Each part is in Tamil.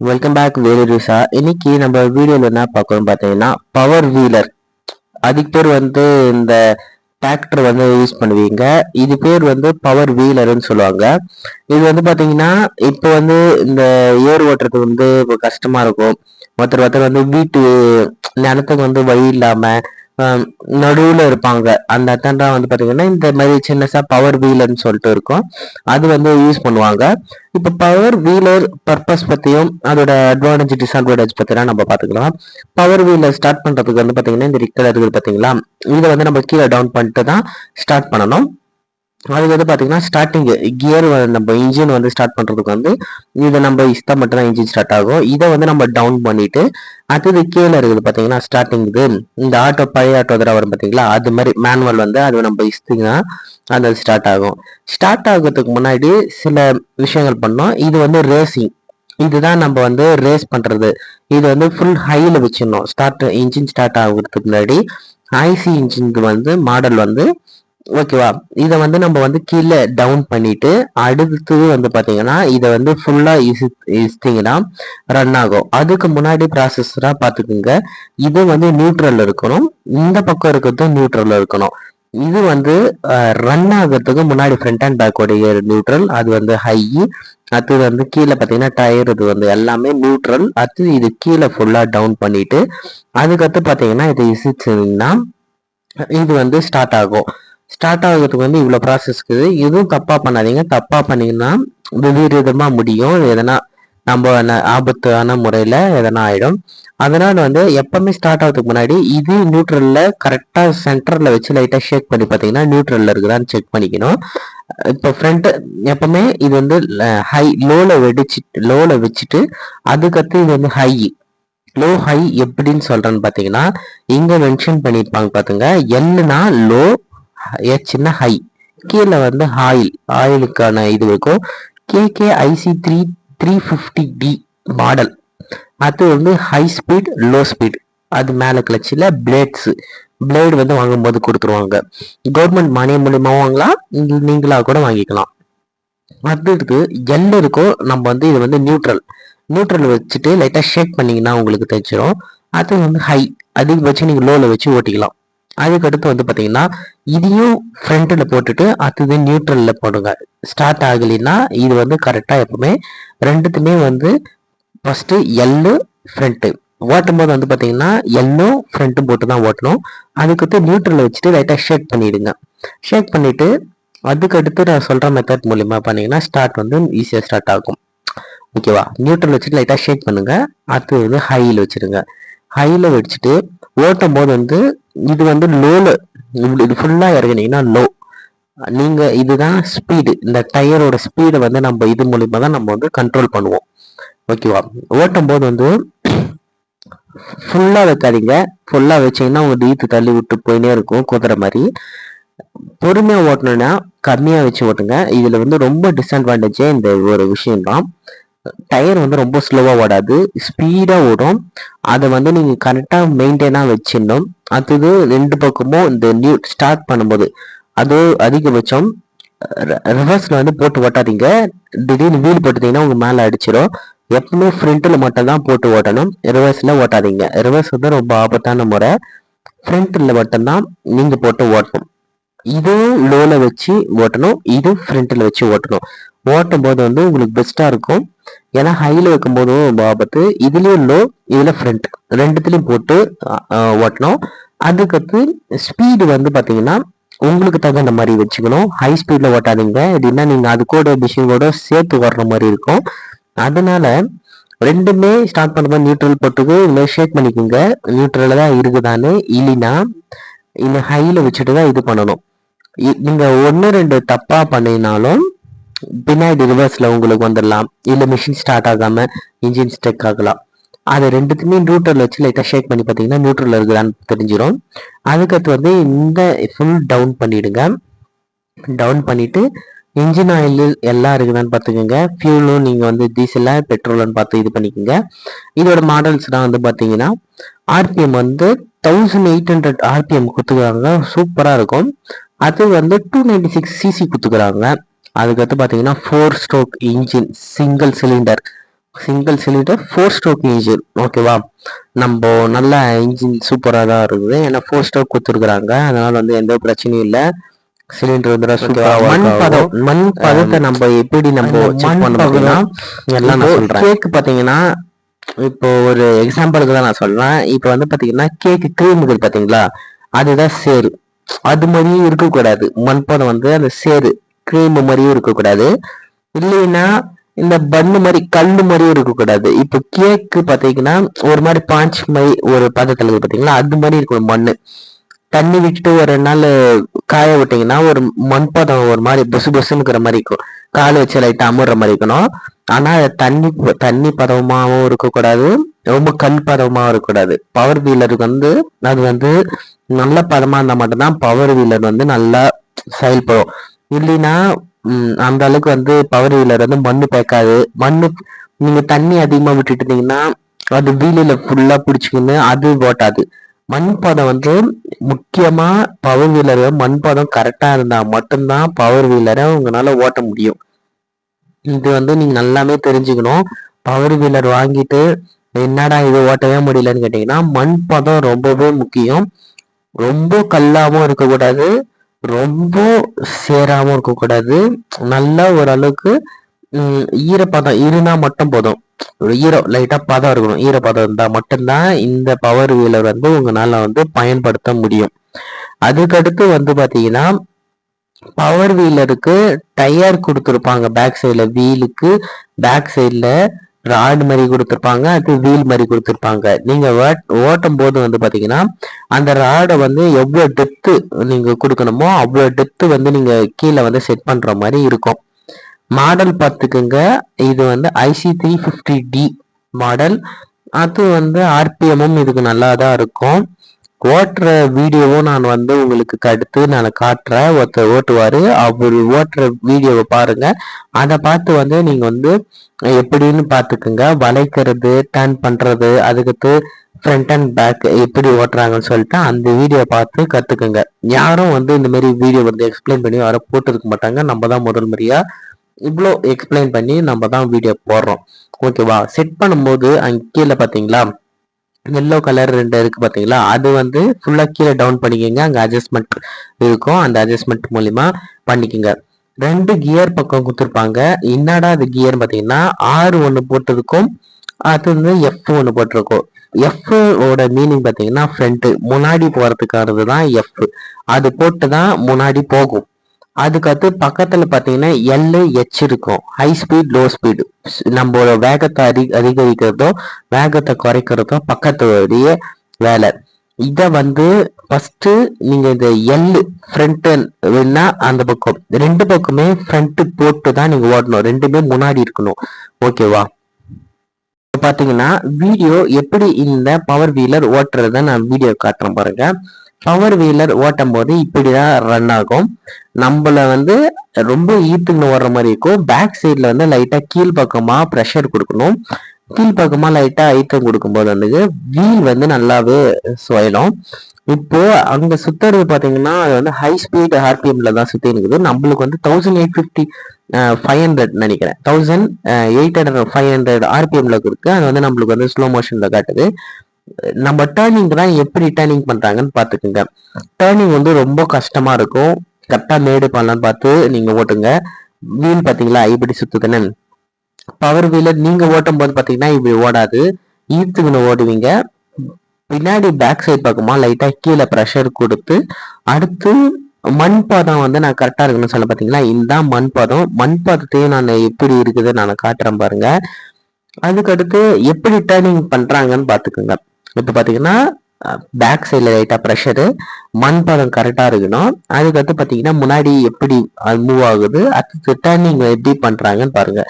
வெல்கம் பேக் வேறு ரிசா. இன்னைக்கு நம்ம வீடியோல என்ன பார்க்கணும் பார்த்தீங்கன்னா பவர் வீலர். அதுக்கு பேர் இந்த டிராக்டர் யூஸ் பண்ணுவீங்க. இது பேர் பவர் வீலர்னு சொல்லுவாங்க. இது பார்த்தீங்கன்னா இப்போ இந்த ஏர் ஓட்டுறது இப்போ கஷ்டமா இருக்கும். ஒருத்தர் வீட்டு நிலத்துக்கு வழி இல்லாம நடுவுல இருப்பாங்க. அந்த இடத்தான் பாத்தீங்கன்னா இந்த மாதிரி சின்னசா பவர் வீலர்னு சொல்லிட்டு இருக்கும். அது யூஸ் பண்ணுவாங்க. இப்ப பவர் வீலர் பர்பஸ் பத்தியும் அதோட அட்வான்டேஜ் டிஸ்அட்வான்டேஜ் பத்திலாம் நம்ம பாத்துக்கலாம். பவர் வீலர் ஸ்டார்ட் பண்றதுக்கு பாத்தீங்கன்னா இந்த ரிக்கர் இருக்குது பாத்தீங்களா, இதை நம்ம கீழே டவுன் பண்ணிட்டு தான் ஸ்டார்ட் பண்ணணும். அதுக்கு பாத்தீங்கன்னா ஸ்டார்டிங் கியர் நம்ம இன்ஜின் ஸ்டார்ட் பண்றதுக்கு இதை நம்ம இஸ்தா மட்டும் தான் இன்ஜின் ஸ்டார்ட் ஆகும். இதை நம்ம டவுன் பண்ணிட்டு அடுத்தது கீழே இருக்குது பாத்தீங்கன்னா ஸ்டார்டிங் இந்த ஆட்டோ பழைய ஆட்டோ தடவை வரும் பாத்தீங்களா, அது மாதிரி மேனுவல் அது நம்ம இஸ்திங்கன்னா அது ஸ்டார்ட் ஆகும். ஸ்டார்ட் ஆகிறதுக்கு முன்னாடி சில விஷயங்கள் பண்ணோம். இது ரேசிங், இதுதான் நம்ம ரேஸ் பண்றது. இது ஃபுல் ஹைல வச்சிடணும். இன்ஜின் ஸ்டார்ட் ஆகுறதுக்கு முன்னாடி ஐசி இன்ஜினுக்கு மாடல் ஓகேவா. இதை நம்ம கீழே டவுன் பண்ணிட்டு அடுத்தது பாத்தீங்கன்னா இதை ஃபுல்லா இஸ்திங்கன்னா ரன் ஆகும். அதுக்கு முன்னாடி ப்ராசஸரா பாத்துக்கோங்க. இது நியூட்ரல் இருக்கணும், இந்த பக்கம் இருக்கிறது நியூட்ரல் இருக்கணும். இது ரன் ஆகிறதுக்கு முன்னாடி ஃப்ரண்ட் அண்ட் பேக் உடைய நியூட்ரல், அது ஹை. அது கீழே பாத்தீங்கன்னா டயர், இது எல்லாமே நியூட்ரல். அது இது கீழே ஃபுல்லா டவுன் பண்ணிட்டு அதுக்கடுத்து பாத்தீங்கன்னா இது இசிச்சுன்னா இது ஸ்டார்ட் ஆகும். ஸ்டார்ட் ஆகுறதுக்கு இவ்வளவு ப்ராசஸ் இருக்குது. இதுவும் தப்பா பண்ணாதீங்க. தப்பா பண்ணீங்கன்னா விபரீதமா முடியும். எதனா நம்ம ஆபத்தான முறையில எதனா ஆயிடும். அதனால எப்பவுமே ஸ்டார்ட் ஆகிறதுக்கு முன்னாடி இது நியூட்ரல்ல கரெக்டா சென்டர்ல வச்சு லைட்டா ஷேக் பண்ணி பாத்தீங்கன்னா நியூட்ரல்ல இருக்குதான்னு செக் பண்ணிக்கணும். இப்போ ஃப்ரண்ட் எப்பவுமே இது ஹை லோல வச்சுட்டு அதுக்கடுத்து இது ஹை. லோ ஹை எப்படின்னு சொல்றேன்னு பாத்தீங்கன்னா இங்க மென்ஷன் பண்ணிருப்பாங்க பாத்துங்க. எல்னா லோ, ஹெச்னா ஹை, கீழே ஆயிலுக்கான இது இருக்கும். KKIC 350D model. அது ஹை ஸ்பீட் லோ ஸ்பீட். அது மேல கிளச்சில பிளேடு வாங்கும்போது கொடுத்துருவாங்க. கவர்மெண்ட் மானியம் மூலியமா வாங்கலாம், நீங்களா கூட வாங்கிக்கலாம். அடுத்ததுக்கு எல் இருக்கும். நம்ம இது நியூட்ரல் வச்சுட்டு லைட்டா ஷேக் பண்ணீங்கன்னா உங்களுக்கு தெரிஞ்சிடும். அது ஹை, அதுக்கு வச்சு நீங்க லோல வச்சு ஓட்டிக்கலாம். அதுக்கடுத்து பாத்தீங்கன்னா இதையும் ஃப்ரண்ட்ல போட்டுட்டு அது நியூட்ரல்ல போடுங்க. ஸ்டார்ட் ஆகலைன்னா இது கரெக்டா எப்பவுமே ரெண்டுத்துமே ஃபர்ஸ்ட் எல்லு ஃப்ரண்ட் ஓட்டும் போது பாத்தீங்கன்னா எல்லும் ஃப்ரண்ட்டும் போட்டு தான் ஓட்டணும். அதுக்கடுத்து நியூட்ரல் வச்சுட்டு லைட்டா ஷேக் பண்ணிடுங்க. ஷேக் பண்ணிட்டு அதுக்கடுத்து நான் சொல்ற மெத்தட் மூலியமா பண்ணீங்கன்னா ஸ்டார்ட் ஈஸியா ஸ்டார்ட் ஆகும். ஓகேவா. நியூட்ரல் வச்சுட்டு லைட்டா ஷேக் பண்ணுங்க. அது ஹைல வச்சிருங்க. ஹைல வச்சுட்டு ஓட்டும் போது இது லோல இது ஃபுல்லா இறங்கினீங்கன்னா லோ. நீங்க இதுதான் ஸ்பீடு. இந்த டயரோட ஸ்பீடை நம்ம இது மூலியமா தான் நம்ம கண்ட்ரோல் பண்ணுவோம். ஓகேவா. ஓட்டும் போது ஃபுல்லா வைக்காதீங்க. ஃபுல்லா வச்சீங்கன்னா உங்க ஈத்து தள்ளி விட்டு போயினே இருக்கும் குதிரை மாதிரி. பொறுமையா ஓட்டணும்னா கம்மியா வச்சு ஓட்டுங்க. இதுல ரொம்ப டிஸ்அட்வான்டேஜே இந்த ஒரு விஷயம் தான். டயர் ரொம்ப ஸ்லோவா ஓடாது, ஸ்பீடா ஓடும். அதை நீங்க கரெக்டா மெயின்டைனா வச்சிடணும். அது ரெண்டு பக்கமும் இந்த ஸ்டார்ட் பண்ணும்போது அது அதிகபட்சம் ரிவர்ஸ்ல போட்டு ஓட்டாதீங்க. திடீர்னு வீல் போட்டுட்டீங்கன்னா உங்க மேல அடிச்சிடும். எப்பவுமே ஃப்ரண்ட்ல மட்டும் தான் போட்டு ஓட்டணும், ரிவர்ஸ்ல ஓட்டாதீங்க. ரிவர்ஸ் ரொம்ப ஆபத்தான முறை. ஃப்ரண்ட்ல மட்டும்தான் நீங்க போட்டு ஓட்டணும். இதுவும் லோல வச்சு ஓட்டணும், இது ஃப்ரண்ட்ல வச்சு ஓட்டணும். ஓட்டும் போது உங்களுக்கு பெஸ்டா இருக்கும். ஏன்னா ஹைல வைக்கும் போதும் ரொம்ப ஆபத்து. இதுலயும் லோ, இதுல ஃப்ரண்ட், ரெண்டுத்துலயும் போட்டு ஓட்டணும். அதுக்கடுத்து ஸ்பீடு பாத்தீங்கன்னா உங்களுக்கு தகுந்த மாதிரி வச்சுக்கணும். ஹை ஸ்பீட்ல ஓட்டாதீங்க. எப்படின்னா நீங்க அது கூட மிஷினோட சேர்த்து ஓடுற மாதிரி இருக்கும். அதனால ரெண்டுமே ஸ்டார்ட் பண்ணும்போது நியூட்ரல் போட்டுக்கு இல்லை ஷேக் பண்ணிக்கோங்க. நியூட்ரல்ல தான் இருக்குதான்னு. இல்லைன்னா இந்த ஹைல வச்சுட்டு தான் இது பண்ணணும். நீங்க ஒன்னு ரெண்டு தப்பா பண்ணினாலும் பின்னாடி ரிவர்ஸ்ல உங்களுக்கு வந்துடலாம். இல்ல மிஷின் ஸ்டார்ட் ஆகாம இன்ஜின் ஸ்டெக் ஆகலாம். அது ரெண்டுத்துமே நியூட்ரல் வச்சு லைட்டா ஷேக் பண்ணி பாத்தீங்கன்னா நியூட்ரல் இருக்குதான்னு தெரிஞ்சிடும். அதுக்கடுத்து இந்த ஃபுல் டவுன் பண்ணிடுங்க. டவுன் பண்ணிட்டு இன்ஜின் ஆயில் எல்லாம் இருக்குதான்னு பார்த்துக்கோங்க. ஃபியூலும் நீங்க டீசலா பெட்ரோல்னு பார்த்து இது பண்ணிக்கோங்க. இதோட மாடல்ஸ் தான் பாத்தீங்கன்னா ஆர்பிஎம் 1800 ஆர்பிஎம் குத்துக்கிறாங்க. சூப்பரா இருக்கும். அது 296cc குத்துக்கிறாங்க. அதுக்கடுத்து பாத்தீங்கன்னா 4 stroke engine, single cylinder, single cylinder 4 stroke engine. ஓகேவா, நம்ம நல்ல இன்ஜின் சூப்பராக தான் இருக்குது. ஏன்னா 4 ஸ்ட்ரோக் கொடுத்துருக்குறாங்க, அதனால வந்து எந்த பிரச்சனையும் இல்லை. சிலிண்டர் வந்து மண் பதத்தை நம்ம எப்படி நம்ம செக் பண்ண பார்த்தீங்கன்னா எல்லாம் நான் சொல்றேன். கேக்கு பார்த்தீங்கன்னா இப்போ ஒரு எக்ஸாம்பிளுக்கு தான் நான் சொல்றேன். இப்போ வந்து பாத்தீங்கன்னா கேக்கு கிரீமுகள் பாத்தீங்களா, அதுதான் சேரு. அது மாதிரியும் இருக்கக்கூடாது. மண்பானை வந்து அந்த சேரு கிரீம் மாதிரியும் இருக்கக்கூடாது. இல்லைன்னா இந்த பண்ணு மாதிரி கல்லு மாதிரியும் இருக்கக்கூடாது. இப்போ கேக்கு பாத்தீங்கன்னா ஒரு மாதிரி பாஞ்ச் மாதிரி ஒரு பதத்துல இருக்கு பாத்தீங்களா, அது மாதிரி இருக்கணும் மண்ணு. தண்ணி விட்டுட்டு ஒரு 2 நாள் காய விட்டீங்கன்னா ஒரு மண்பாதம் ஒரு மாதிரி புசு புசுங்கிற மாதிரி இருக்கும். காலை வச்சு லைட்டா அமுற மாதிரி இருக்கணும். ஆனா தண்ணி தண்ணி பதமாவும் இருக்கக்கூடாது, ரொம்ப கல் பதமாவும் இருக்கக்கூடாது. பவர் வீலருக்கு வந்து அது வந்து நல்ல பதமா இருந்தா மட்டும்தான் பவர் வீலர் வந்து நல்லா செயல்படும். இல்லைன்னா அந்த அளவுக்கு வந்து பவர் வீலர் வந்து மண்ணு பேக்காது. மண்ணு நீங்க தண்ணி அதிகமா விட்டுட்டு இருந்தீங்கன்னா அது வீலில ஃபுல்லா பிடிச்சிக்கின்னு அது ஓட்டாது. மண்பாதம் வந்து முக்கியமா பவர் வீலர் மண்பாதம் கரெக்டா இருந்தா மட்டும்தான் பவர் வீலரை உங்களால ஓட்ட முடியும். இது வந்து நீங்க நல்லாமே தெரிஞ்சுக்கணும். பவர் வீலர் வாங்கிட்டு என்னடா இது ஓட்டவே முடியலன்னு கேட்டீங்கன்னா மண் பதம் ரொம்பவே முக்கியம். ரொம்ப கல்லாவும் இருக்கக்கூடாது, ரொம்ப சேராவும் இருக்கக்கூடாது. நல்லா ஓரளவுக்கு ஈரப்பதம் இருந்தா மட்டும் போதும். ஈரம் லைட்டா பதம் இருக்கணும். ஈரப்பதம் இருந்தா மட்டும்தான் இந்த பவர் வீலர் வந்து உங்களால வந்து பயன்படுத்த முடியும். அதுக்கடுத்து வந்து பாத்தீங்கன்னா பவர் வீலருக்கு டயர் கொடுத்துருப்பாங்க. பேக் சைட்ல வீலுக்கு பேக் சைட்ல ராடு மாதிரி கொடுத்துருப்பாங்க, அது வீல் மாதிரி கொடுத்துருப்பாங்க. நீங்க ஓட்டும் போது வந்து பாத்தீங்கன்னா அந்த ராடை வந்து எவ்வளவு டெப்த்து நீங்க கொடுக்கணுமோ அவ்வளவு டெப்த்து வந்து நீங்க கீழே வந்து செட் பண்ற மாதிரி இருக்கும். மாடல் பார்த்துக்குங்க, இது வந்து IC350D மாடல். அது வந்து ஆர்பிஎம்மும் இதுக்கு நல்லா தான் இருக்கும். ஓட்டுற வீடியோவும் நான் வந்து உங்களுக்கு அடுத்து நான் காட்டுறேன். ஒருத்தர் ஓட்டுவாரு, அவர் ஓட்டுற வீடியோவை பாருங்க. அதை பார்த்து வந்து நீங்க வந்து எப்படின்னு பார்த்துக்குங்க. வளைக்கிறது, டர்ன் பண்றது, அதுக்கு ஃப்ரண்ட் அண்ட் பேக் எப்படி ஓட்டுறாங்கன்னு சொல்லிட்டு அந்த வீடியோ பார்த்து கத்துக்குங்க. யாரும் வந்து இந்த மாதிரி வீடியோ வந்து எக்ஸ்பிளைன் பண்ணி யாரும் போட்டுருக்க மாட்டாங்க. நம்ம தான் முதல் முறையா இவ்வளோ எக்ஸ்பிளைன் பண்ணி நம்ம தான் வீடியோ போடுறோம். ஓகேவா, செட் பண்ணும்போது அங்கே கீழே பார்த்தீங்களா எல்லோ கலர் 2 இருக்கு பாத்தீங்களா, அது வந்து ஃபுல்லா கீழே டவுன் பண்ணிக்கோங்க. அங்க அட்ஜஸ்ட்மெண்ட் இருக்கும், அந்த அட்ஜஸ்ட்மெண்ட் மூலியமா பண்ணிக்கோங்க. 2 கியர் பக்கம் கொடுத்துருப்பாங்க. என்னடா அது கியர் பாத்தீங்கன்னா R1 போட்டதுக்கும் அது வந்து F1 போட்டிருக்கும். F ஓட மீனிங் பாத்தீங்கன்னா ஃப்ரண்ட், முன்னாடி போறதுக்கானது தான் F. அது போட்டு தான் முன்னாடி போகும். அதுக்கடுத்து பக்கத்துல பாத்தீங்கன்னா LH இருக்கும், ஹை ஸ்பீட் லோ ஸ்பீடு. நம்மளோட வேகத்தை அதிகரிக்கிறதோ வேகத்தை குறைக்கிறதோ பக்கத்துடைய வேலை. இத வந்து ஃபர்ஸ்ட் நீங்க இந்த ஃப்ரண்ட் வேணா அந்த பக்கம் 2 பக்கமே ஃப்ரண்ட் போட்டு தான் நீங்க ஓடணும். 2மே முன்னாடி இருக்கணும். ஓகேவா, பாத்தீங்கன்னா வீடியோ எப்படி இந்த பவர் வீலர் ஓட்டுறத நான் வீடியோ காட்டுறேன் பாருங்க. பவர் வீலர் ஓட்டும் போது இப்படிதான் ரன் ஆகும். நம்மள வந்து ரொம்ப ஈத்துன்னு ஓடுற மாதிரி இருக்கும். பேக் சைட்ல வந்து லைட்டா கீழ் பக்கமா ப்ரெஷர் கொடுக்கணும். கீழ் பக்கமா லைட்டா அழுத்தம் கொடுக்கும்போது வந்து வீல் வந்து நல்லாவே சுழலும். இப்போ அங்க சுத்துறது பாத்தீங்கன்னா அது வந்து ஹை ஸ்பீட் ஆர்பிஎம்ல தான் சுத்தி இருக்குது. நம்மளுக்கு வந்து 1850 நினைக்கிறேன், 1800 ஆர்பிஎம்ல இருக்கு. அது வந்து நம்மளுக்கு வந்து ஸ்லோ மோஷன்ல காட்டுது. நம்ம டேர்னிங் தான் எப்படி டேர்னிங் பண்றாங்கன்னு பாத்துக்கோங்க. டேர்னிங் வந்து ரொம்ப கஷ்டமா இருக்கும். கரெக்டா மேடு பண்ணலான்னு பார்த்து நீங்க ஓட்டுங்க. வீல் பாத்தீங்களா இப்படி சுத்துதுன்னு. பவர் வீலர் நீங்க ஓட்டும் போது பாத்தீங்கன்னா இப்படி ஓடாது, ஈர்த்துக்குன்னு ஓடுவீங்க. பின்னாடி பேக் சைட் பக்கமா லைட்டா கீழே ப்ரெஷர் கொடுத்து அடுத்து மண் பாதம் வந்து நான் கரெக்டா இருக்குன்னு சொல்ல பாத்தீங்களா, இந்த மண் பாதம். மண் பாதத்தையும் நான் எப்படி இருக்குது நான் காட்டுறேன் பாருங்க. அதுக்கடுத்து எப்படி டேர்னிங் பண்றாங்கன்னு பாத்துக்கோங்க. இப்ப பாத்தீங்கன்னா பேக் சைட்ல லைட்டா ப்ரெஷரு, மண் பாதம் கரெக்டா இருக்கணும். அதுக்கடுத்து பாத்தீங்கன்னா முன்னாடி எப்படி மூவ் ஆகுது, அடுத்து டேர்னிங் எப்படி பண்றாங்கன்னு பாருங்க.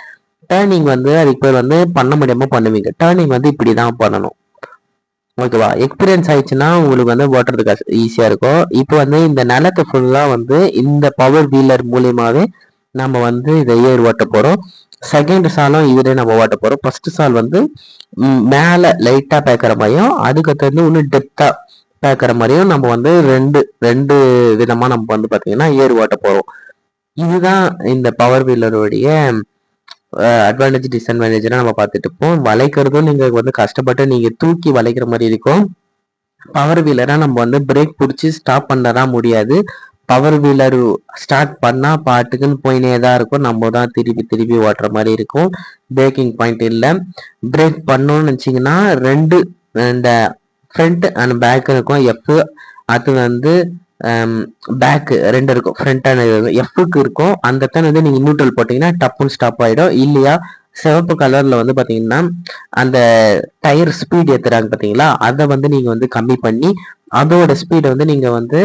டேர்னிங் வந்து அதுக்கு பேர் வந்து பண்ண முடியாம பண்ணுவீங்க. டேர்னிங் வந்து இப்படிதான் பண்ணணும். ஓகேவா, எக்ஸ்பீரியன்ஸ் ஆயிடுச்சுன்னா உங்களுக்கு வந்து ஓட்டுறதுக்கு ஈஸியா இருக்கும். இப்போ வந்து இந்த நிலத்தை ஃபுல்லா வந்து இந்த பவர் வீலர் மூலியமாவே நம்ம வந்து இதை ஏர் ஓட்ட போறோம். செகண்ட் சாலும் இதுல நம்ம ஓட்ட போறோம். ஃபர்ஸ்ட் சால் வந்து மேல லைட்டா பேக்கிற மாதிரியும் அதுக்கடுத்து வந்து இன்னும் டெப்தா பேக்கிற மாதிரியும் நம்ம வந்து ரெண்டு விதமா நம்ம வந்து பாத்தீங்கன்னா ஏர் ஓட்ட போறோம். இதுதான் இந்த பவர் வீலருடைய அட்வான்டேஜ் டிஸ்அட்வான்டேஜ்லாம் நம்ம பார்த்துட்டு இருப்போம். வளைக்கிறதும் நீங்க வந்து கஷ்டப்பட்டு நீங்க தூக்கி வளைக்கிற மாதிரி இருக்கும். பவர் வீலரா நம்ம வந்து பிரேக் பிடிச்சி ஸ்டாப் பண்ணதான் முடியாது. பவர் வீலர் ஸ்டார்ட் பண்ணா பாட்டுக்குன்னு போயினே தான் இருக்கும். நம்ம தான் திருப்பி திருப்பி ஓட்டுற மாதிரி இருக்கும். பிரேக்கிங் பாயிண்ட் இல்லை. பிரேக் பண்ணோம்னு வச்சிங்கன்னா இந்த ஃப்ரண்ட் அண்ட் பேக் இருக்கும். அது வந்து பேக் 2 இருக்கும். ஃப்ரண்ட் அண்ட் எஃப்க்கு இருக்கும். அந்த இடத்துல வந்து நீங்க நியூட்ரல் போட்டீங்கன்னா டப்புன்னு ஸ்டாப் ஆயிடும். இல்லையா சிவப்பு கலர்ல வந்து பாத்தீங்கன்னா அந்த டயர் ஸ்பீட் ஏத்துறாங்க பாத்தீங்களா, அதை வந்து நீங்க வந்து கம்மி பண்ணி அதோட ஸ்பீடை வந்து நீங்க வந்து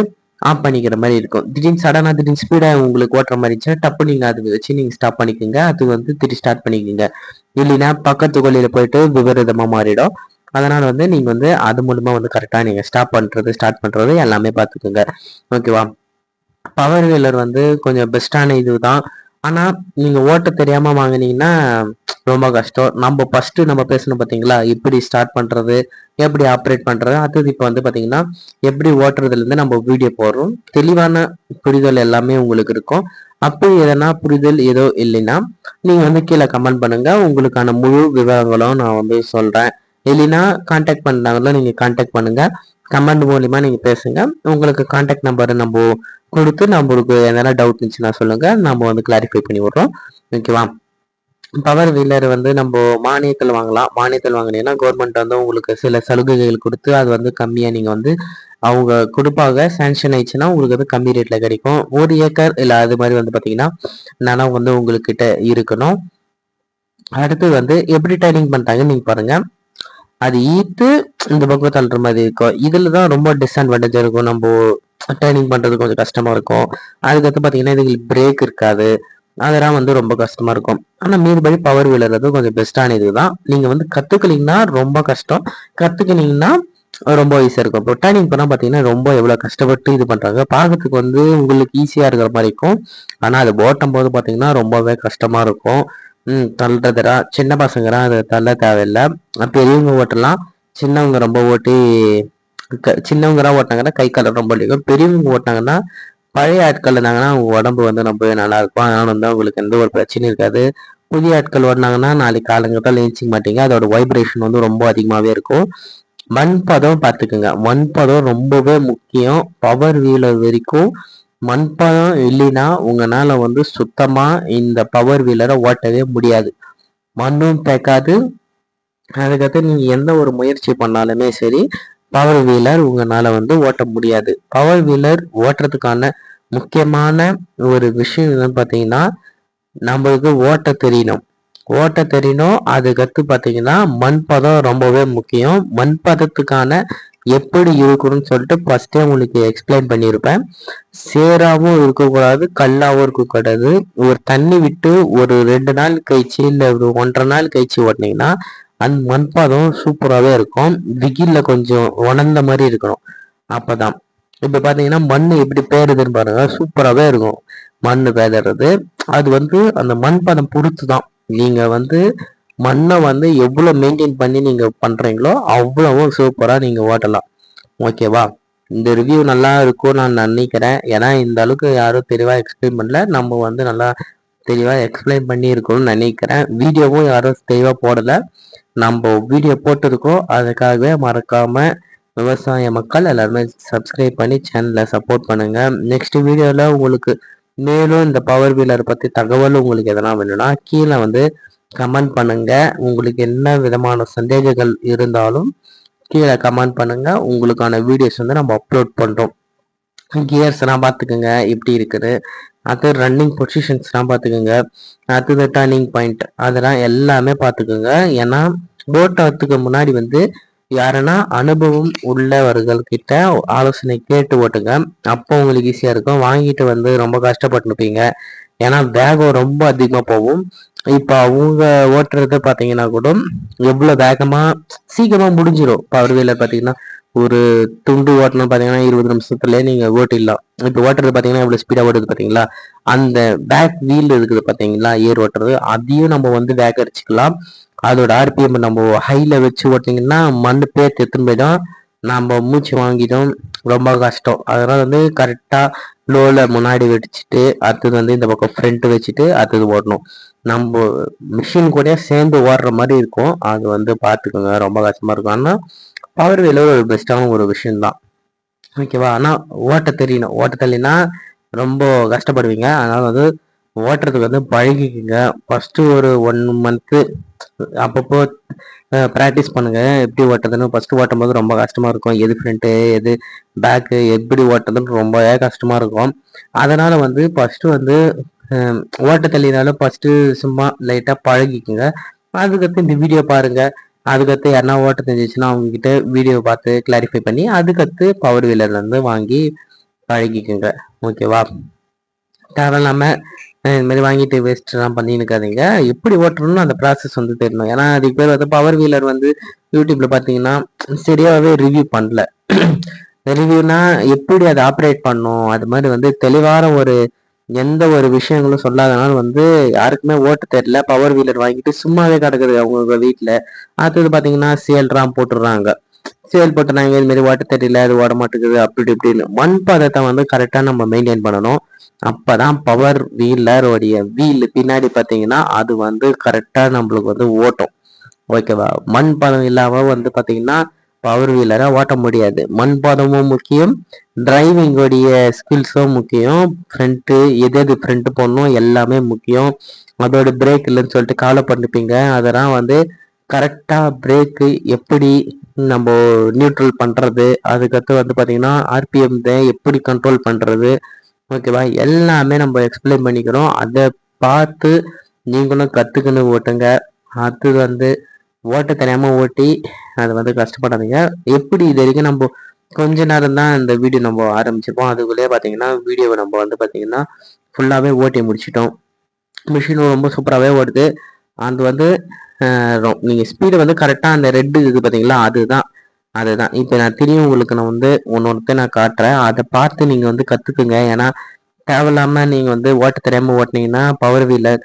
ஆஃப் பண்ணிக்கிற மாதிரி இருக்கும். திடீர்னு ஸ்பீடா உங்களுக்கு ஓட்டுற மாதிரி இருந்துச்சுன்னா டப்பு நீங்க அது வச்சு நீங்க ஸ்டாப் பண்ணிக்கோங்க. அது வந்து திருப்பி ஸ்டார்ட் பண்ணிக்கோங்க. இல்லைன்னா பக்கத்து கொள்ளையில போயிட்டு விபரீதமா மாறிடும். அதனால வந்து நீங்க வந்து அது மூலமா வந்து கரெக்டா நீங்க ஸ்டார்ட் பண்றது எல்லாமே பார்த்துக்கோங்க. ஓகேவா? பவர் வீலர் வந்து கொஞ்சம் பெஸ்டான இதுதான். ஆனா நீங்க ஓட்ட தெரியாம வாங்கினீங்கன்னா ரொம்ப கஷ்டம். நம்ம பேசணும் பாத்தீங்களா, எப்படி ஸ்டார்ட் பண்றது, எப்படி ஆப்ரேட் பண்றது, அது இப்போ வந்து பாத்தீங்கன்னா எப்படி ஓட்டுறதுல இருந்து நம்ம வீடியோ போடுறோம். தெளிவான புரிதல் எல்லாமே உங்களுக்கு இருக்கும். அப்படி எதனா புரிதல் ஏதோ இல்லைன்னா நீங்க வந்து கீழே கமெண்ட் பண்ணுங்க. உங்களுக்கான முழு விவரங்களும் நான் வந்து சொல்றேன். இல்லைன்னா கான்டாக்ட் பண்ணாங்களோ நீங்க கான்டாக்ட் பண்ணுங்க. கமெண்ட் மூலியமா நீங்க பேசுங்க. உங்களுக்கு கான்டாக்ட் நம்பர் நம்ம கொடுத்து நம்மளுக்கு எதனா டவுட் இருந்துச்சுன்னா சொல்லுங்க. நம்ம வந்து கிளாரிஃபை பண்ணி விடுறோம். ஓகேவா? பவர் வீலர் வந்து நம்ம மானியத்தில் வாங்கலாம். மானியத்தில் வாங்கினீங்கன்னா கவர்மெண்ட் வந்து உங்களுக்கு சில சலுகைகள் கொடுத்து அது வந்து கம்மியாக நீங்கள் வந்து அவங்க கொடுப்பாங்க. சேங்ஷன் ஆயிடுச்சுன்னா உங்களுக்கு வந்து கம்மி ரேட்ல கிடைக்கும். 1 ஏக்கர் இல்லை அது மாதிரி வந்து பார்த்தீங்கன்னா நிலம் வந்து உங்ககிட்ட இருக்கணும். அடுத்து வந்து எப்படி டைனிங் பண்ணுறாங்கன்னு நீங்கள் பாருங்க. அது ஈத்து இந்த பக்கம் தள்ளுற மாதிரி இருக்கும். இதுல தான் ரொம்ப டிஸ்அட்வான்டேஜ் இருக்கும். நம்ம டேர்னிங் பண்றது கொஞ்சம் கஷ்டமா இருக்கும். அதுக்கடுத்து பாத்தீங்கன்னா இதுக்கு பிரேக் இருக்காது. அதெல்லாம் வந்து ரொம்ப கஷ்டமா இருக்கும். ஆனா மீதுபடி பவர் வீலர் வந்து கொஞ்சம் பெஸ்டான இதுதான். நீங்க வந்து கத்துக்கலீங்கன்னா ரொம்ப கஷ்டம். கத்துக்கினீங்கன்னா ரொம்ப ஈஸியா இருக்கும். இப்போ டேர்னிங் பண்ணா பாத்தீங்கன்னா ரொம்ப எவ்வளவு கஷ்டப்பட்டு இது பண்றாங்க. பார்க்கறதுக்கு வந்து உங்களுக்கு ஈஸியா இருக்கிற மாதிரி இருக்கும். ஆனா அது ஓட்டும் போது பாத்தீங்கன்னா ரொம்பவே கஷ்டமா இருக்கும். தள்ளுறதுடா சின்ன பசங்கலாம் அதை தள்ள தேவையில்லை. பெரியவங்க ஓட்டலாம். சின்னவங்க ரொம்ப ஓட்டி சின்னவங்க தான் ஓட்டினாங்கன்னா கை கால ரொம்ப வலிக்கும். பெரியவங்க ஓட்டினாங்கன்னா பழைய ஆட்கள் இருந்தாங்கன்னா அவங்க உடம்பு வந்து ரொம்பவே நல்லா இருக்கும். அதனால வந்து அவங்களுக்கு எந்த ஒரு பிரச்சனையும் இருக்காது. புதிய ஆட்கள் ஓடினாங்கன்னா நாளைக்கு காலங்கத்தான் ஏஞ்சிக்க மாட்டீங்க. அதோட வைப்ரேஷன் வந்து ரொம்ப அதிகமாகவே இருக்கும். மண்பதம் பார்த்துக்குங்க. மண்பதம் ரொம்பவே முக்கியம். பவர் வீலர் வரைக்கும் மண்பதம் இல்லைன்னா உங்களால வந்து சுத்தமா இந்த பவர் வீலரை ஓட்டவே முடியாது. மண்ணும் தேக்காது. அதுக்கடுத்து நீங்க எந்த ஒரு முயற்சி பண்ணாலுமே சரி பவர் வீலர் உங்களால வந்து ஓட்ட முடியாது. பவர் வீலர் ஓட்டுறதுக்கான முக்கியமான ஒரு விஷயம் என்னன்னு பார்த்தீங்கன்னா நம்மளுக்கு ஓட்ட தெரியணும். அதுக்கடுத்து பார்த்தீங்கன்னா மண்பதம் ரொம்பவே முக்கியம். மண்பதத்துக்கான எப்படி இருக்கணும்னு சொல்லிட்டு ஃபர்ஸ்டே உங்களுக்கு எக்ஸ்பிளைன் பண்ணியிருப்பேன். சேராவும் இருக்கக்கூடாது, கல்லாவும் இருக்கக்கூடாது. ஒரு தண்ணி விட்டு ஒரு 2 நாள் கழிச்சு இல்லை ஒரு 1.5 நாள் கழிச்சு ஓட்டினீங்கன்னா அந்த மண்பாதம் சூப்பராகவே இருக்கும். வெயில்ல கொஞ்சம் உணர்ந்த மாதிரி இருக்கணும். அப்பதான் இப்ப பாத்தீங்கன்னா மண் எப்படி பேருதுன்னு பாருங்க. சூப்பராகவே இருக்கும் மண் பேதறது. அது வந்து அந்த மண்பாதம் பொறுத்து தான். நீங்க வந்து மண்ணை வந்து எவ்வளவு மெயின்டைன் பண்ணி நீங்க பண்றீங்களோ அவ்வளவும் சூப்பரா நீங்க ஓட்டலாம். ஓகேவா? இந்த ரிவ்யூ நல்லா இருக்கும் நான் நினைக்கிறேன். ஏன்னா இந்த அளவுக்கு யாரும் தெளிவா எக்ஸ்பிளைன் பண்ணல. நம்ம வந்து நல்லா தெளிவா எக்ஸ்பிளைன் பண்ணி இருக்கணும்னு நினைக்கிறேன். வீடியோவும் யாரும் தெளிவா போடல. நம்ம வீடியோ போட்டிருக்கோம். அதுக்காகவே மறக்காம விவசாய மக்கள் எல்லாருமே சப்ஸ்கிரைப் பண்ணி சேனலை சப்போர்ட் பண்ணுங்க. நெக்ஸ்ட் வீடியோல உங்களுக்கு மேலும் இந்த பவர் வீலர் பத்தி தகவல் உங்களுக்கு எதனா வேணும்னா கீழே வந்து கமெண்ட் பண்ணுங்க. உங்களுக்கு என்ன விதமான சந்தேகங்கள் இருந்தாலும் கீழே கமெண்ட் பண்ணுங்க. உங்களுக்கான வீடியோஸ் வந்து நம்ம அப்லோட் பண்றோம். கியர்ஸ் எல்லாம் பார்த்துக்கோங்க எப்படி இருக்குது. அது ரன்னிங் பொசிஷன்ஸ்லாம் பார்த்துக்கோங்க. அடுத்தது டர்னிங் பாயிண்ட் அதெல்லாம் எல்லாமே பார்த்துக்கோங்க. ஏன்னா ஓட்டுறதுக்கு முன்னாடி வந்து யாருன்னா அனுபவம் உள்ளவர்கள் கிட்ட ஆலோசனை கேட்டு ஓட்டுங்க. அப்போ உங்களுக்கு ஈஸியா இருக்கும். வாங்கிட்டு வந்து ரொம்ப கஷ்டப்பட்டுருப்பீங்க. ஏன்னா வேகம் ரொம்ப அதிகமா போகும். இப்ப அவங்க ஓட்டுறத பாத்தீங்கன்னா கூட எவ்வளவு வேகமா சீக்கிரமா முடிஞ்சிடும். பவர் வீலர் பாத்தீங்கன்னா ஒரு துண்டு ஓட்டணும் பாத்தீங்கன்னா 20 நிமிஷத்துலயே நீங்க ஓட்டிடலாம். இப்ப ஓட்டுறது பாத்தீங்கன்னா எவ்வளவு ஸ்பீடா ஓட்டுது பாத்தீங்களா. அந்த பேக் வீல் இருக்குது பாத்தீங்களா ஏர் ஓட்டுறது, அதையும் நம்ம வந்து வேக அடிச்சுக்கலாம். அதோட ஆர்பிஎம் நம்ம ஹைல வச்சு ஓட்டிங்கன்னா மண்ணு பேத்து எத்துன்னு போயிடும். நம்ம மூச்சு வாங்கிடும். ரொம்ப கஷ்டம். அதனால வந்து கரெக்டா லோல முன்னாடி வச்சுட்டு அடுத்தது வந்து இந்த பக்கம் ஃப்ரண்ட் வச்சுட்டு அடுத்தது ஓடணும். நம்ம மிஷின் கூட சேர்ந்து ஓடுற மாதிரி இருக்கும். அது வந்து பார்த்துக்கோங்க, ரொம்ப கஷ்டமா இருக்கும். ஆனால் பவர் வீலர் ஒரு பெஸ்ட்டான ஒரு விஷயம்தான். ஓகேவா? ஆனால் ஓட்ட தெரியணும். ஓட்ட தெரியலனா ரொம்ப கஷ்டப்படுவீங்க. அதனால வந்து ஓட்டுறதுக்கு வந்து பழகிக்குங்க. ஃபர்ஸ்ட் ஒரு 1 மந்த்து அப்பப்போ ப்ராக்டிஸ் பண்ணுங்க. எப்படி ஓட்டுறதுன்னு. ஃபர்ஸ்ட் ஓட்டும் போது ரொம்ப கஷ்டமா இருக்கும். எது ஃப்ரண்ட்டு, எது பேக்கு, எப்படி ஓட்டுறதுன்னு ரொம்பவே கஷ்டமா இருக்கும். அதனால வந்து ஃபர்ஸ்ட் வந்து ஓட்ட தெரியலனாலும் ஃபர்ஸ்ட் சும்மா லைட்டா பழகிக்குங்க. அதுக்கடுத்து இந்த வீடியோ பாருங்க. அதுக்கடுத்து யாருன்னா ஓட்ட தெரிஞ்சிச்சுன்னா அவங்க கிட்ட வீடியோ பார்த்து கிளாரிஃபை பண்ணி அதுக்கடுத்து பவர் வீலர்ல இருந்து வாங்கி பழகிக்குங்க. ஓகேவா? தேவையில்லாம இது மாதிரி வாங்கிட்டு வேஸ்ட்லாம் பண்ணின்னு இருக்காதீங்க. எப்படி ஓட்டணும்னு அந்த ப்ராசஸ் வந்து தெரியணும். ஏன்னா அதுக்கு பேர் வந்து பவர் வீலர் வந்து யூடியூப்ல பார்த்தீங்கன்னா சரியாகவே ரிவ்யூ பண்ணல. ரிவ்யூனா எப்படி அதை ஆப்ரேட் பண்ணும், அது மாதிரி வந்து தெளிவான ஒரு எந்த ஒரு விஷயங்களும் சொல்லாதனால வந்து யாருக்குமே ஓட்ட தெரியல. பவர் வீலர் வாங்கிட்டு சும்மாவே கிடக்குது அவங்க வீட்டில். அடுத்தது பார்த்தீங்கன்னா சேல்ராம் போட்டுடுறாங்க. சேல் போட்டுறாங்க, இது மாதிரி ஓட்ட தெரியல, அது ஓட மாட்டேங்குது, அப்படி இப்படின்னு. மண் பதத்தை வந்து கரெக்டாக நம்ம மெயின்டைன் பண்ணணும். அப்பதான் பவர் வீலருடைய வீல் பின்னாடி பார்த்தீங்கன்னா அது வந்து கரெக்டாக நம்மளுக்கு வந்து ஓட்டும். ஓகேவா? மண் பதம் இல்லாம வந்து பார்த்தீங்கன்னா பவர் வீலரை ஓட்ட முடியாது. மண் பதமும் முக்கியம், டிரைவிங்கோடைய ஸ்கில்ஸும் முக்கியம், ஃப்ரண்ட்டு எது ஃப்ரண்ட் போடணும் எல்லாமே முக்கியம். அதோட பிரேக் இல்லைன்னு சொல்லிட்டு கவலை பண்ணிப்பீங்க. அதெல்லாம் வந்து கரெக்டாக பிரேக்கு எப்படி நம்ம நியூட்ரல் பண்ணுறது, அதுக்கடுத்து வந்து பார்த்தீங்கன்னா ஆர்பிஎம் எப்படி கண்ட்ரோல் பண்ணுறது, ஓகேவா? எல்லாமே நம்ம எக்ஸ்பிளைன் பண்ணிக்கிறோம். அதை பார்த்து நீங்களும் கற்றுக்குன்னு ஓட்டுங்க. அது வந்து ஓட்ட தெரியாமல் ஓட்டி அதை வந்து கஷ்டப்படாதீங்க. எப்படி இது வரைக்கும் நம்ம கொஞ்ச நேரம் தான் இந்த வீடியோ நம்ம ஆரம்பிச்சிருப்போம். அதுக்குள்ளேயே பார்த்தீங்கன்னா வீடியோவை நம்ம வந்து பார்த்தீங்கன்னா ஃபுல்லாகவே ஓட்டி முடிச்சிட்டோம். மிஷினும் ரொம்ப சூப்பராகவே ஓடுது. அது வந்து நீங்கள் ஸ்பீடு வந்து கரெக்டாக அந்த ரெட்டு இது பார்த்தீங்களா, அதுதான் இப்போ நான் திரும்பி உங்களுக்கு நான் வந்து ஒன்று நான் காட்டுறேன். அதை பார்த்து நீங்கள் வந்து கற்றுக்குங்க. ஏன்னா தேவையில்லாமல் நீங்கள் வந்து ஓட்ட தெரியாமல் ஓட்டினீங்கன்னா பவர் வீலர்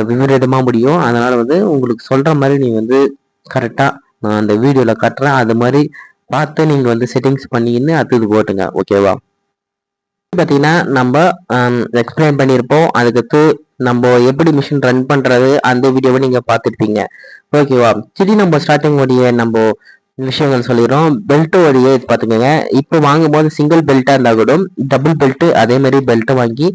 விபரீதமாக முடியும். அதனால் வந்து உங்களுக்கு சொல்கிற மாதிரி நீங்கள் வந்து கரெக்டாக நான் அந்த வீடியோவில் காட்டுறேன். அது மாதிரி பார்த்து நீங்கள் வந்து செட்டிங்ஸ் பண்ணிக்கின்னு அது ஓட்டுங்க. ஓகேவா? பார்த்தீங்கன்னா நம்ம எக்ஸ்பிளைன் பண்ணியிருப்போம். அதுக்கடுத்து நம்ம எப்படி மிஷின் ரன் பண்ணுறது அந்த வீடியோவை நீங்கள் பார்த்துருப்பீங்க. ஓகேவா? சரி, நம்ம ஸ்டார்டிங் உடைய நம்ம விஷயங்கள் சொல்லிடுறோம். பெல்ட்டோடைய இது பார்த்துக்கோங்க. இப்போ வாங்கும்போது சிங்கிள் பெல்ட்டாக இருந்தால் கூட டபுள் பெல்ட்டு அதே மாதிரி பெல்ட்டை வாங்கி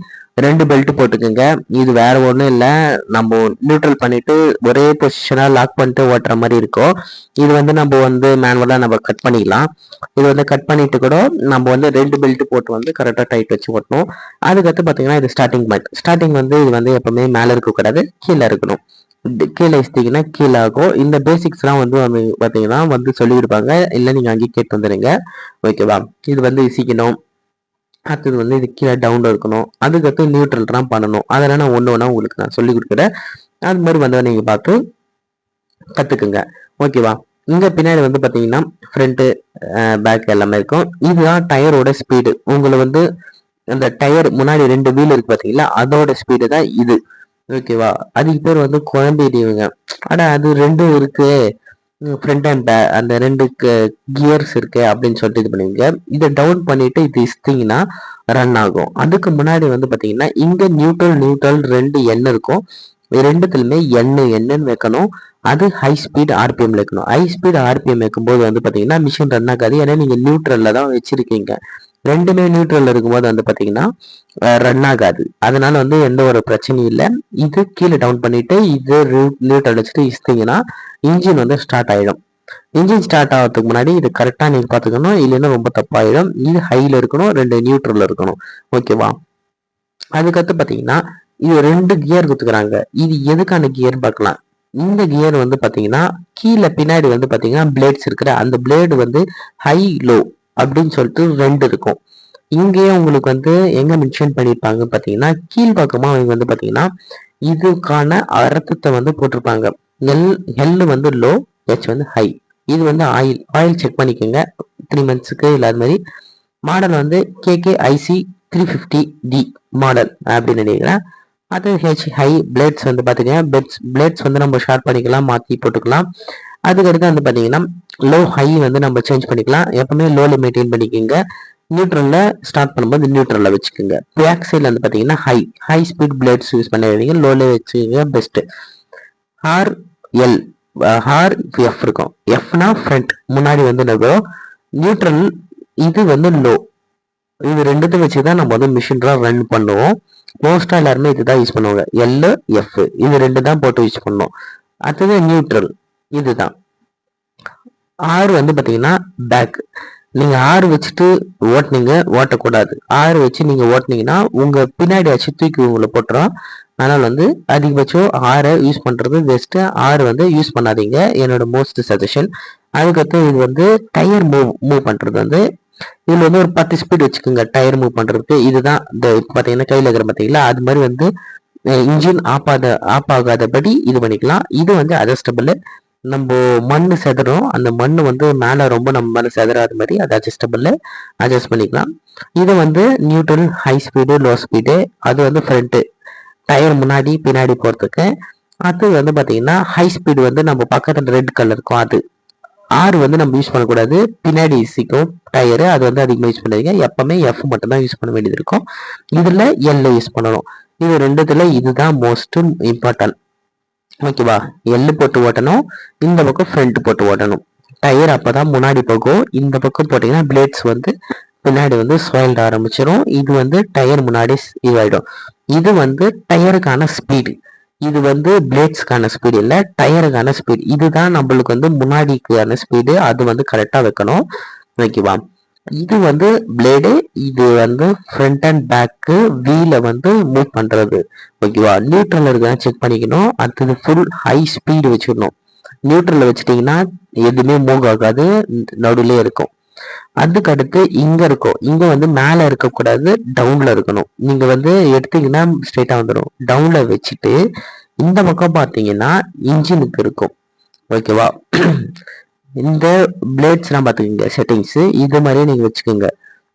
2 பெல்ட் போட்டுக்கோங்க. இது வேற ஒன்றும் இல்லை, நம்ம நியூட்ரல் பண்ணிட்டு ஒரே பொசிஷனாக லாக் பண்ணிட்டு ஓட்டுற மாதிரி இருக்கும். இது வந்து நம்ம வந்து மேனுவலாக நம்ம கட் பண்ணிக்கலாம். இது வந்து கட் பண்ணிட்டு கூட நம்ம வந்து 2 பெல்ட் போட்டு வந்து கரெக்டாக டைட் வச்சு ஓட்டணும். அதுக்கடுத்து பார்த்தீங்கன்னா இது ஸ்டார்டிங் பாயிண்ட். ஸ்டார்டிங் வந்து இது வந்து எப்பவுமே மேலே இருக்கக்கூடாது, கீழே இருக்கணும். கீழே இஸ்திங்கன்னா கீழே ஆகும். இந்த பேசிக்ஸ்லாம் வந்து பார்த்தீங்கன்னா வந்து சொல்லியிருப்பாங்க. இல்லை நீங்கள் அங்கேயே கேட்டு வந்துடுங்க. ஓகேவா? இது வந்து இசிக்கணும். அடுத்தது வந்து இது கீழே டவுனில் இருக்கணும். அதுக்கடுத்து நியூட்ரல்லாம் பண்ணணும். அதெல்லாம் நான் ஒன்று ஒன்றா உங்களுக்கு நான் சொல்லி கொடுக்குறேன். அது மாதிரி வந்து நீங்கள் பார்த்து கற்றுக்குங்க. ஓகேவா? இங்கே பின்னாடி வந்து பார்த்தீங்கன்னா ஃப்ரண்ட்டு பேக் எல்லாமே இருக்கும். இதுதான் டயரோட ஸ்பீடு. உங்களை வந்து அந்த டயர் முன்னாடி 2 வீல் இருக்கு பார்த்தீங்களா, அதோட ஸ்பீடு தான் இது. ஓகேவா? அதுக்கு பேர் வந்து குழம்பிடுவீங்க. ஆனால் அது 2 இருக்கு, ஃப்ரண்ட் அண்ட் பேக் அந்த 2 கியர்ஸ் இருக்கு அப்படின்னு சொல்லிட்டு இது பண்ணுவீங்க. இதை டவுன் பண்ணிட்டு இது இஸ்திங்கன்னா ரன் ஆகும். அதுக்கு முன்னாடி வந்து பார்த்தீங்கன்னா இங்கே நியூட்ரல் 2 எண் இருக்கும். ரெண்டுத்துலையுமே என்னன்னு வைக்கணும். அது ஹை ஸ்பீட் ஆர்பிஎம்ல வைக்கணும். ஹை ஸ்பீட் ஆர்பிஎம் வைக்கும்போது வந்து பார்த்தீங்கன்னா மிஷின் ரன் ஆகாது. ஏன்னா நீங்கள் நியூட்ரல்ல தான் வச்சிருக்கீங்க. ரெண்டுமே நியூட்ரல் இருக்கும்போது வந்து பார்த்தீங்கன்னா ரன் ஆகாது. அதனால வந்து எந்த ஒரு பிரச்சனையும் இல்லை. இது கீழே டவுன் பண்ணிட்டு இது நியூட்ரல் வச்சுட்டு இஸ்திங்கன்னா இன்ஜின் வந்து ஸ்டார்ட் ஆயிடும். இன்ஜின் ஸ்டார்ட் ஆகிறதுக்கு முன்னாடி இது கரெக்டாக நீங்கள் பார்த்துக்கணும், இல்லைன்னா ரொம்ப தப்பாயிடும். இது ஹையில் இருக்கணும், 2 நியூட்ரல் இருக்கணும். ஓகேவா? அதுக்கடுத்து பார்த்தீங்கன்னா இது 2 கியர் கொடுத்துக்கிறாங்க. இது எதுக்கான கியர் பார்க்கலாம். இந்த கியர் வந்து பார்த்தீங்கன்னா கீழே பின்னாடி வந்து பார்த்தீங்கன்னா பிளேட்ஸ் இருக்கிற அந்த பிளேடு வந்து ஹை லோ அப்படின்னு சொல்லிட்டு 2 இருக்கும். இங்கேயே உங்களுக்கு வந்து எங்க மென்ஷன் பண்ணியிருப்பாங்க பார்த்தீங்கன்னா கீழ்பக்கமாக அவங்க வந்து பார்த்தீங்கன்னா இதுக்கான அர்த்தத்தை வந்து போட்டிருப்பாங்க. எல் வந்து லோ, ஹெச் வந்து ஹை. இது வந்து ஆயில் செக் பண்ணிக்கோங்க 3 monthsக்கு. இல்லை அது மாதிரி மாடல் வந்து KKIC 350D மாடல் அப்படின்னு நினைக்கிறேன். அது ஹெச் ஹை. பிளேட்ஸ் வந்து பார்த்தீங்கன்னா பிளேட்ஸ் வந்து நம்ம ஷார்ட் பண்ணிக்கலாம், மாற்றி போட்டுக்கலாம். அதுக்கடுத்து வந்து பார்த்தீங்கன்னா லோ ஹை வந்து நம்ம சேஞ்ச் பண்ணிக்கலாம். எப்பவுமே லோவில் மெயின்டைன் பண்ணிக்கோங்க. நியூட்ரல்ல ஸ்டார்ட் பண்ணும்போது நியூட்ரல்ல வச்சுக்கோங்க. பேக் சைடில் வந்து பார்த்தீங்கன்னா ஹை ஸ்பீட் பிளேட்ஸ் யூஸ் பண்ணாதீங்க, லோல வச்சுக்கோங்க best. R L R F இருக்கும். எஃப்னா ஃப்ரண்ட், முன்னாடி வந்து இருக்கும். நியூட்ரல் இது வந்து லோ. இது ரெண்டுத்தையும் வச்சு தான் நம்ம வந்து மிஷின்லாம் ரன் பண்ணுவோம். மோஸ்டா எல்லாருமே இதுதான் யூஸ் பண்ணுவாங்க. எல் எஃப் இது ரெண்டு தான் போட்டு யூஸ் பண்ணுவோம். அடுத்தது நியூட்ரல் இதுதான். ஆறு வந்து பாத்தீங்கன்னா பேக். நீங்க ஆறு வச்சுட்டு ஓட்டுனீங்க, ஓட்டக்கூடாது. ஆறு வச்சு நீங்க ஓட்டுனீங்கன்னா உங்க பின்னாடி வச்சு தூக்கி உங்களை போட்டுரும். அதனால வந்து அதிகபட்சம் ஆறை யூஸ் பண்றது பெஸ்ட். ஆறு வந்து யூஸ் பண்ணாதீங்க, என்னோட மோஸ்ட் சஜஷன். அதுக்கடுத்து இது வந்து டயர் மூவ் பண்றது வந்து இதுல வந்து ஒரு 10 ஸ்பீட் வச்சுக்கோங்க டயர் மூவ் பண்றதுக்கு. இதுதான் இந்த பாத்தீங்கன்னா கையில இருக்கிற பாத்தீங்களா, அது மாதிரி வந்து இன்ஜின் ஆஃப் ஆகாதபடி இது பண்ணிக்கலாம். இது வந்து அட்ஜஸ்டபிள். நம்ம மண்ணு செதறோம், அந்த மண்ணு வந்து மேல ரொம்ப நம்ம மேல செதறாத மாதிரி அது அட்ஜஸ்டபிள், அட்ஜஸ்ட் பண்ணிக்கலாம். இது வந்து neutral, high speed, low speed. அது வந்து ஃப்ரண்ட் டயர் முன்னாடி பின்னாடி போறதுக்கு. அது வந்து பாத்தீங்கன்னா ஹை ஸ்பீடு வந்து நம்ம பக்கத்துல ரெட் கலர் இருக்கும் அது. ஆறு வந்து நம்ம யூஸ் பண்ணக்கூடாது, பின்னாடி சிக்கும் டயரு, அது வந்து அதிகமாக யூஸ் பண்ணாதீங்க. எப்பவுமே எஃப் மட்டும் தான் யூஸ் பண்ண வேண்டியது இருக்கும். இதுல எல் யூஸ் பண்ணணும். இது ரெண்டுத்துல இதுதான் மோஸ்ட் இம்பார்ட்டன்ட். ஓகேவா? எள்ளு போட்டு ஓட்டணும், இந்த பக்கம் ஃப்ரண்ட் போட்டு ஓட்டணும். டயர் அப்பதான் முன்னாடி போகும். இந்த பக்கம் போட்டீங்கன்னா பிளேட்ஸ் வந்து பின்னாடி வந்து ஸ்வைல்ட் ஆரம்பிச்சிடும். இது வந்து டயர் முன்னாடி இதுவாயிடும். இது வந்து டயருக்கான ஸ்பீடு. இது வந்து பிளேட்ஸ்க்கான ஸ்பீடு இல்ல, டயருக்கான ஸ்பீடு. இதுதான் நம்மளுக்கு வந்து முன்னாடிக்கான ஸ்பீடு. அது வந்து கரெக்டா வைக்கணும். ஓகேவா? இது வந்து பிளேடு, இது வந்து ஃப்ரண்ட் அண்ட் பேக்கு வீல வந்து மூவ் பண்றது. ஓகேவா? நியூட்ரல் இருக்கா செக் பண்ணிக்கணும். அடுத்தது ஃபுல் ஹை ஸ்பீடு வச்சுக்கணும். நியூட்ரல் வச்சுட்டீங்கன்னா எதுவுமே மூவ் ஆகாது, நடுவுலயே இருக்கும். அதுக்கு அடுத்து இங்க இருக்கும். இங்க வந்து மேல இருக்கக்கூடாது, டவுன்ல இருக்கணும். நீங்க வந்து எடுத்தீங்கன்னா ஸ்ட்ரைட்டா வந்துடும். டவுன்ல வச்சுட்டு இந்த பக்கம் பார்த்தீங்கன்னா இன்ஜினுக்கு இருக்கும். ஓகேவா? இந்த பிளேட்ஸ்லாம் பார்த்துக்கோங்க, செட்டிங்ஸ் இது மாதிரியே நீங்க வச்சுக்கோங்க.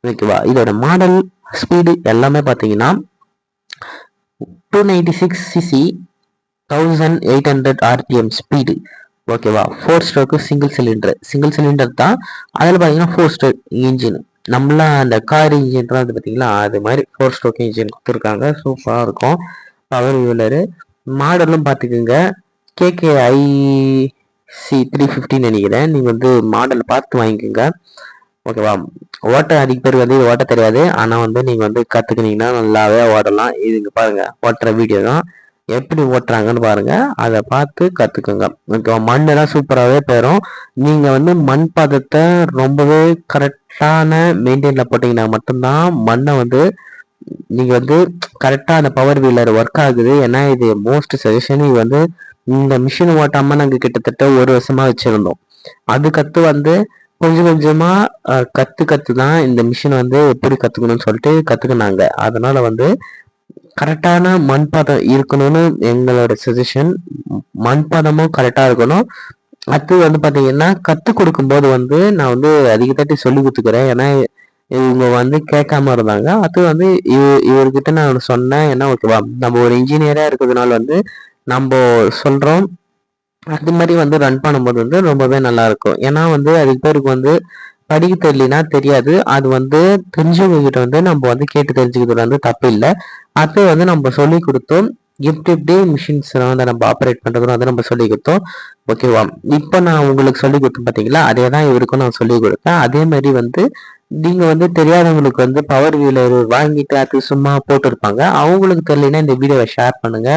ஓகேவா? இதோட மாடல், ஸ்பீடு எல்லாமே பார்த்தீங்கன்னா 296 cc 1800 rpm ஸ்பீடு. ஓகேவா? 4 ஸ்ட்ரோக்கு சிங்கிள் சிலிண்டர் தான். அதில் பார்த்தீங்கன்னா 4 ஸ்ட்ரோக் இன்ஜின். நம்மளாம் அந்த கார் இன்ஜின்லாம் அது பார்த்தீங்களா, அது மாதிரி 4 ஸ்ட்ரோக் இன்ஜின் கொடுத்துருக்காங்க. சூப்பராக இருக்கும். பவர் வீலரு மாடலும் பார்த்துக்குங்க. KKIC 350 நினைக்கிறேன். நீங்கள் வந்து மாடல் பார்த்து வாங்கிக்கோங்க. ஓகேவா? ஓட்ட அதிக பேர் வந்து இது ஓட்ட தெரியாது, ஆனால் வந்து நீங்கள் வந்து கற்றுக்கினீங்கன்னா நல்லாவே ஓடலாம். இதுங்க பாருங்க, ஓட்டுற வீடியோ தான், எப்படி ஓட்டுறாங்கன்னு பாருங்க, அதை பார்த்து கற்றுக்குங்க. ஓகேவா? மண்ணெல்லாம் சூப்பராகவே போயிடும். நீங்கள் வந்து மண் பதத்தை ரொம்பவே கரெக்டான மெயின்டைனில் போட்டிங்கன்னா மட்டும்தான் மண்ணை வந்து நீங்கள் வந்து கரெக்டாக அந்த பவர் வீலர் ஒர்க் ஆகுது. ஏன்னா இது மோஸ்ட் சஜஷன். இது வந்து இந்த மிஷின் ஓட்டாமல் நாங்கள் கிட்டத்தட்ட 1 வருஷமாக வச்சுருந்தோம். அதுக்கடுத்து வந்து கொஞ்சம் கொஞ்சமா கத்து தான் இந்த மிஷின் வந்து எப்படி கத்துக்கணும்னு சொல்லிட்டு கத்துக்கினாங்க. அதனால வந்து கரெக்டான மண்பாதம் இருக்கணும்னு எங்களோட சஜஷன். மண்பாதமும் கரெக்டா இருக்கணும். அது வந்து பாத்தீங்கன்னா கத்து கொடுக்கும் போது வந்து நான் வந்து அதிகத்தாட்டி சொல்லி கொடுத்துக்கிறேன். ஏன்னா இவங்க வந்து கேட்காம இருந்தாங்க. அது வந்து இவர்கிட்ட நான் சொன்னேன். ஏன்னா ஓகேவா, நம்ம ஒரு இன்ஜினியரா இருக்கிறதுனால வந்து நம்ம சொல்றோம். அது மாதிரி வந்து ரன் பண்ணும்போது வந்து ரொம்பவே நல்லா இருக்கும். ஏன்னா வந்து அதுக்கு பேருக்கு வந்து படிக்க தெரியலனா தெரியாது. அது வந்து தெரிஞ்சவங்க கிட்ட வந்து நம்ம வந்து கேட்டு தெரிஞ்சுக்கிறது வந்து தப்பு இல்லை. அது வந்து நம்ம சொல்லி கொடுத்தோம். எப்படி மிஷின்ஸ் வந்து நம்ம ஆப்ரேட் பண்றதும் அதை நம்ம சொல்லி கொடுத்தோம். ஓகேவா? இப்போ நான் உங்களுக்கு சொல்லி கொடுத்தேன் பார்த்தீங்களா, அதே தான் இவருக்கும் நான் சொல்லி கொடுத்தேன். அதே மாதிரி வந்து நீங்க வந்து தெரியாதவங்களுக்கு வந்து பவர் வீலர் வாங்கிட்டு அது சும்மா போட்டிருப்பாங்க. அவங்களுக்கு தெரியலனா இந்த வீடியோவை ஷேர் பண்ணுங்க,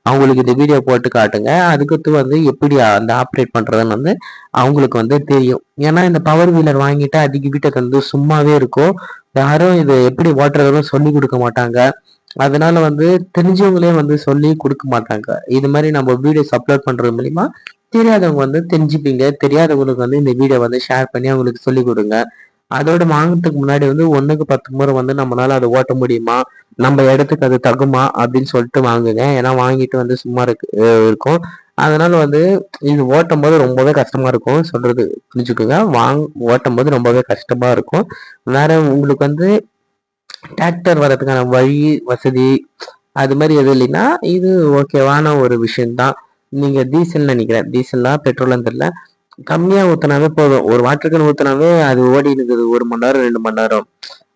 அவங்களுக்கு இந்த வீடியோ போட்டு காட்டுங்க. அதுக்கடுத்து வந்து எப்படி அந்த ஆப்ரேட் பண்றதுன்னு வந்து அவங்களுக்கு வந்து தெரியும். ஏன்னா இந்த பவர் வீலர் வாங்கிட்டு அதிக வீட்டுக்கு வந்து சும்மாவே இருக்கும். யாரும் இது எப்படி ஓட்டுறதுன்னு சொல்லி கொடுக்க மாட்டாங்க. அதனால வந்து தெரிஞ்சவங்களே வந்து சொல்லி கொடுக்க மாட்டாங்க. இது மாதிரி நம்ம வீடியோஸ் அப்லோட் பண்றது மூலியமா தெரியாதவங்க வந்து தெரிஞ்சுப்பீங்க. தெரியாதவங்களுக்கு வந்து இந்த வீடியோ வந்து ஷேர் பண்ணி அவங்களுக்கு சொல்லி கொடுங்க. அதோட வாங்குறதுக்கு முன்னாடி வந்து 1க்கு 10 முறை வந்து நம்மளால அதை ஓட்ட முடியுமா, நம்ம இடத்துக்கு அது தகுமா அப்படின்னு சொல்லிட்டு வாங்குங்க. ஏன்னா வாங்கிட்டு வந்து சும்மா இருக்கும். அதனால வந்து இது ஓட்டும் போது ரொம்பவே கஷ்டமா இருக்கும். சொல்றது புரிஞ்சுக்கோங்க. ஓட்டும் போது ரொம்பவே கஷ்டமா இருக்கும். வேற உங்களுக்கு வந்து டிராக்டர் வர்றதுக்கான வழி வசதி அது மாதிரி எதுவும் இல்லைன்னா இது ஓகேவான ஒரு விஷயம்தான். நீங்க டீசல் நினைக்கிறேன், டீசல்லாம் பெட்ரோல் தெரியல, கம்மியா ஊத்தினாவே போதும். ஒரு வாட்டர் கேன் ஊத்தினாவே அது ஓடி இருக்குது 1 மணி நேரம் 2 மணி நேரம்.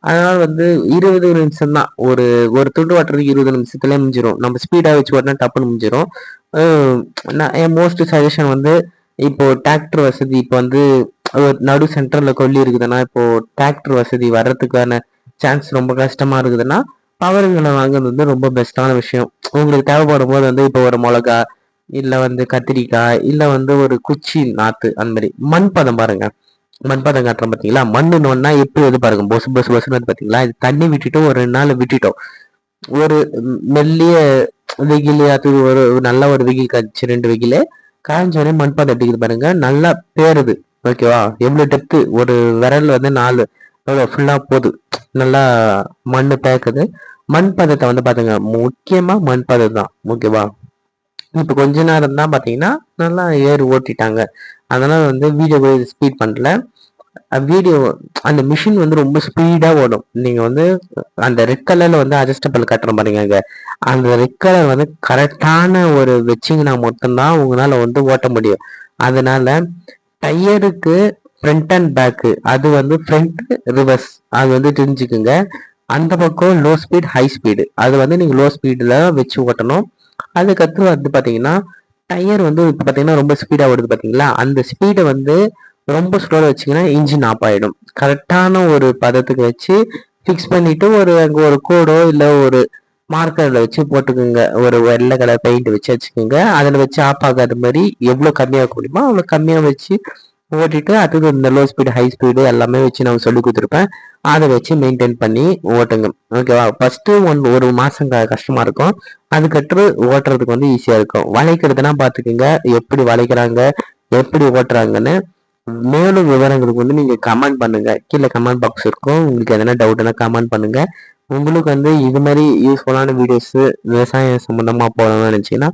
அதனால வந்து 20 நிமிஷம் தான். ஒரு ஒரு துண்டு ஓட்டுறதுக்கு 20 நிமிஷத்துல முடிஞ்சிடும். நம்ம ஸ்பீடா வச்சு ஓட்டினா டப்புன்னு முடிஞ்சிடும். நான் என் மோஸ்ட் சஜஷன் வந்து இப்போ டிராக்டர் வசதி இப்போ வந்து ஒரு நடு சென்டர்ல கொல்லி இருக்குதுன்னா இப்போ டிராக்டர் வசதி வர்றதுக்கான சான்ஸ் ரொம்ப கஷ்டமா இருக்குதுன்னா பவர் வீலர் வாங்குறது வந்து ரொம்ப பெஸ்ட்டான விஷயம். உங்களுக்கு தேவைப்படும் போது வந்து இப்போ ஒரு மிளகா இல்ல வந்து கத்திரிக்காய் இல்ல வந்து ஒரு குச்சி நாத்து அந்த மாதிரி மண் பதம் பாருங்க. மண்பானை காட்டுறோம் பார்த்தீங்களா? மண்ணுன்னா எப்படி வந்து பாருங்க பொசு பொசு பொசுன்னு வந்து பார்த்தீங்களா? இது தண்ணி விட்டுட்டு ஒரு 2 நாள் விட்டுட்டோம். ஒரு மெல்லிய வெயில் அது ஒரு நல்ல ஒரு வெயில் காய்ச்சி 2 வெயிலு காய்ஞ்சோடனே மண்பானை எப்படிக்குது பாருங்க. நல்லா பேருது. ஓகேவா? எவ்வளோ டெப்த்து ஒரு விரல் வந்து 4 எவ்வளோ ஃபுல்லா போகுது. நல்லா மண்ணு பேக்குது. மண் பதத்தை வந்து பாத்துங்க முக்கியமா மண் பதம் தான். ஓகேவா? இப்ப கொஞ்ச நேரம் தான் பாத்தீங்கன்னா நல்லா ஏர் ஓட்டிட்டாங்க. அதனால வந்து வீடியோ ஸ்பீட் பண்ணல. வீடியோ அந்த மிஷின் வந்து ரொம்ப ஸ்பீடா ஓடும். நீங்க வந்து அந்த ரெட் கலர்ல வந்து அட்ஜஸ்டபிள் கட்டுற பாருங்க. அந்த ரெட் கலர் வந்து கரெக்டான ஒரு வச்சிங்கன்னா மட்டும்தான் உங்களால வந்து ஓட்ட முடியும். அதனால டயருக்கு ஃப்ரண்ட் அண்ட் பேக்கு அது வந்து ஃப்ரண்ட் ரிவர்ஸ் அது வந்து தெரிஞ்சுக்குங்க. அந்த பக்கம் லோ ஸ்பீட் ஹை ஸ்பீடு அது வந்து நீங்க லோ ஸ்பீடில் வச்சு ஓட்டணும். அதுக்கடுத்து வந்து பார்த்தீங்கன்னா டயர் வந்து இப்போ பார்த்தீங்கன்னா ரொம்ப ஸ்பீடாக ஓடுது பார்த்தீங்களா? அந்த ஸ்பீடை வந்து ரொம்ப ஸ்லோவாக வச்சிங்கன்னா இன்ஜின் ஆஃப் ஆகிடும். கரெக்டான ஒரு பதத்துக்கு வச்சு ஃபிக்ஸ் பண்ணிட்டு ஒரு அங்கே ஒரு கோடோ இல்லை ஒரு மார்க்கரில் வச்சு போட்டுக்கோங்க. ஒரு வெள்ளை கலர் பெயிண்ட் வச்சு வச்சுக்கோங்க. அதில் வச்சு ஆஃப் ஆகாத மாதிரி எவ்வளோ கம்மியாக முடியுமோ அவ்வளோ கம்மியாக வச்சு ஓட்டிட்டு அடுத்தது இந்த லோ ஸ்பீடு ஹை ஸ்பீடு எல்லாமே வச்சு நான் சொல்லி கொடுத்துருப்பேன். அதை வச்சு மெயின்டைன் பண்ணி ஓட்டுங்க. ஓகேவா? ஃபர்ஸ்ட் ஒரு மாசம் கஷ்டமா இருக்கும். அதுக்கடுத்து ஓட்டுறதுக்கு வந்து ஈஸியா இருக்கும். வளைக்கிறதுனா பாத்துக்கோங்க எப்படி வளைக்கிறாங்க எப்படி ஓட்டுறாங்கன்னு. மேலும் விவரங்களுக்கு வந்து நீங்க கமெண்ட் பண்ணுங்க. கீழே கமெண்ட் பாக்ஸ் இருக்கும். உங்களுக்கு எதனா டவுட்னா கமெண்ட் பண்ணுங்க. உங்களுக்கு வந்து இது மாதிரி யூஸ்ஃபுல்லான வீடியோஸ் விவசாயம் சம்பந்தமா போகணும்னு நினைச்சீங்கன்னா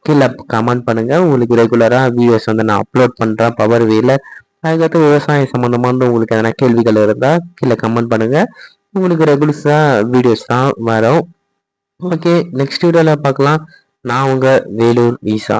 கீழே கமெண்ட் பண்ணுங்க. உங்களுக்கு ரெகுலரா வீடியோஸ் வந்து நான் அப்லோட் பண்றேன் பவர் வேல. அதுக்கடுத்து விவசாயம் சம்பந்தமா வந்து உங்களுக்கு எதனா கேள்விகள் இருந்தா கீழே கமெண்ட் பண்ணுங்க. உங்களுக்கு ரெகுலர்ஸா வீடியோஸ் தான் வரும். ஓகே, நெக்ஸ்ட் வீடியோல பார்க்கலாம். நான் உங்க வேலூர் ஈசா.